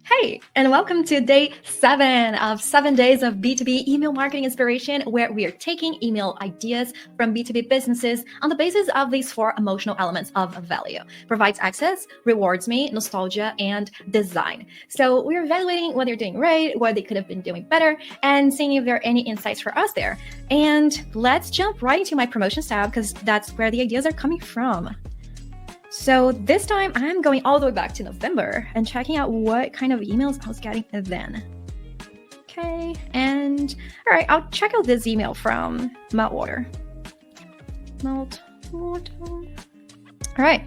Hey, and welcome to day 7 of 7 days of B2B email marketing inspiration, where we are taking email ideas from B2B businesses on the basis of these 4 emotional elements of value: provides access, rewards me, nostalgia, and design. So we're evaluating what they're doing right, what they could have been doing better, and seeing if there are any insights for us there. And let's jump right into my promotions tab, because that's where the ideas are coming from. So this time I'm going all the way back to November and checking out what kind of emails I was getting then. Okay, and all right, I'll check out this email from Mailmodo. All right.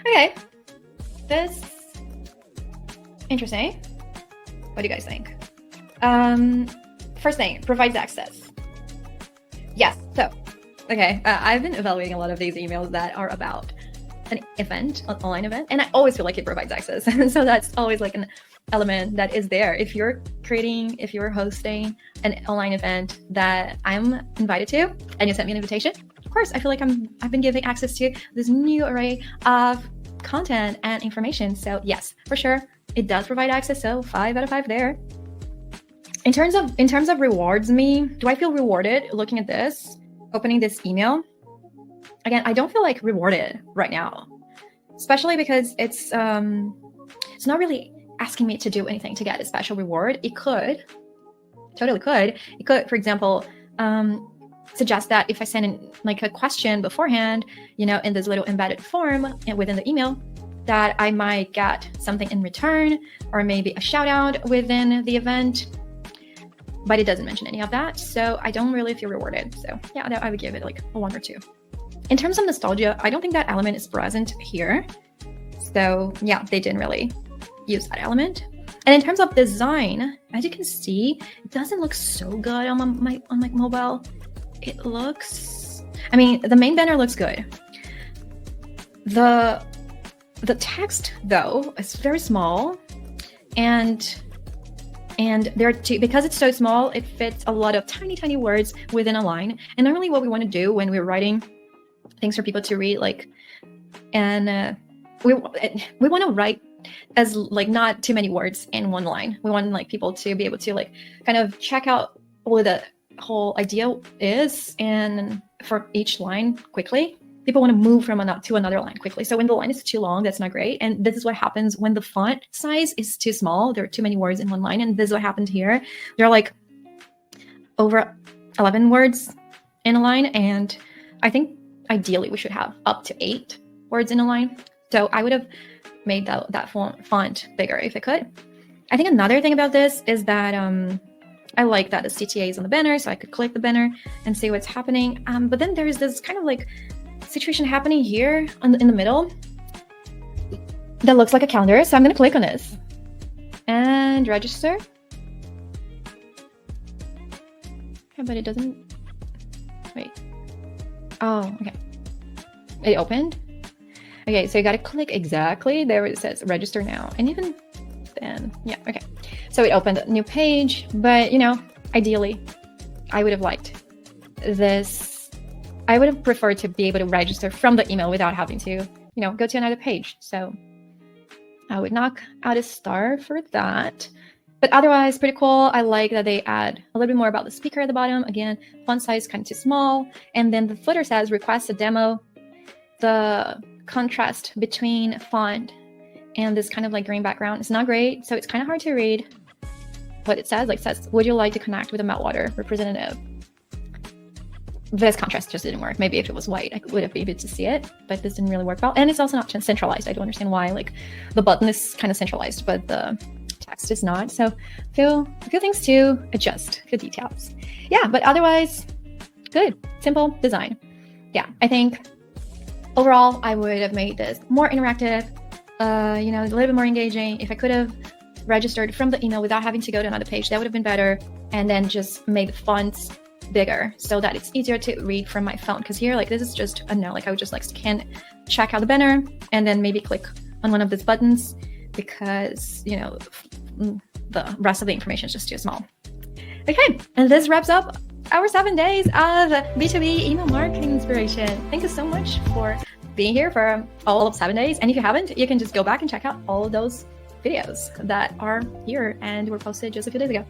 Okay, this interesting. What do you guys think? First thing, provides access. Yes. So, okay, I've been evaluating a lot of these emails that are about an event, an online event, and I always feel like it provides access. And so that's always like an element that is there. If you're hosting an online event that I'm invited to, and you sent me an invitation, of course, I feel like I've been giving access to this new array of content and information. So yes, for sure, it does provide access. So 5 out of 5 there. In terms of rewards me, do I feel rewarded looking at this, opening this email? Again, I don't feel like rewarded right now, especially because it's not really asking me to do anything to get a special reward. It totally could. It could, for example, suggest that if I send in like a question beforehand, in this little embedded form within the email, that I might get something in return, or maybe a shout out within the event. But it doesn't mention any of that, so I don't really feel rewarded. So yeah, I would give it like a 1 or 2. In terms of nostalgia, I don't think that element is present here. So yeah, they didn't really use that element. And in terms of design, as you can see, it doesn't look so good on my mobile. It looks, the main banner looks good. The text though is very small, and there are because it's so small, it fits a lot of tiny words within a line. And normally what we want to do when we're writing things for people to read, we want to write as not too many words in one line. We want people to be able to kind of check out what the whole idea is, and for each line quickly. People want to move from to another line quickly. So when the line is too long, that's not great. And this is what happens when the font size is too small. There are too many words in one line. And this is what happened here. There are over 11 words in a line. And I think ideally we should have up to 8 words in a line. So I would have made that font bigger if I could. I think another thing about this is that I like that the CTA is on the banner, so I could click the banner and see what's happening. But then there's this kind of situation happening here in the middle that looks like a calendar. So I'm going to click on this and register. Okay, but it doesn't. Wait. Oh, okay. It opened. Okay, so you got to click exactly there where it says register now. And even then, yeah, okay. So it opened a new page, but ideally, I would have liked this. I would have preferred to be able to register from the email without having to, go to another page. So I would knock out a star for that. But otherwise, pretty cool. I like that they add a little bit more about the speaker at the bottom. Again, font size kind of too small. And then the footer says request a demo. The contrast between font and this kind of green background is not great. So it's kind of hard to read what it says. It says, would you like to connect with a Mailmodo representative? This contrast just didn't work. Maybe if it was white, I would have been able to see it, but this didn't really work well. And it's also not centralized. I don't understand why the button is kind of centralized, but the text is not. So a few things to adjust, few details. Yeah, but otherwise, good, simple design. Yeah, I think overall, I would have made this more interactive, a little bit more engaging. If I could have registered from the email without having to go to another page, that would have been better. And then just made the fonts bigger so that it's easier to read from my phone. Because here, this is just I would just check out the banner and then maybe click on one of these buttons, because the rest of the information is just too small. Okay, and this wraps up our 7 days of B2B email marketing inspiration. Thank you so much for being here for all of 7 days. And if you haven't, you can just go back and check out all of those videos that are here and were posted just a few days ago.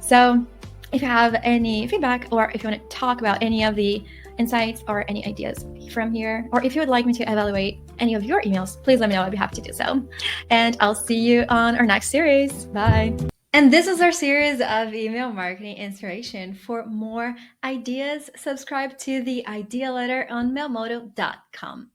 So if you have any feedback, or if you want to talk about any of the insights or any ideas from here, or if you would like me to evaluate any of your emails, please let me know. I'd be happy to do so. And I'll see you on our next series. Bye. And this is our series of email marketing inspiration. For more ideas, subscribe to the Idea Letter on mailmodo.com.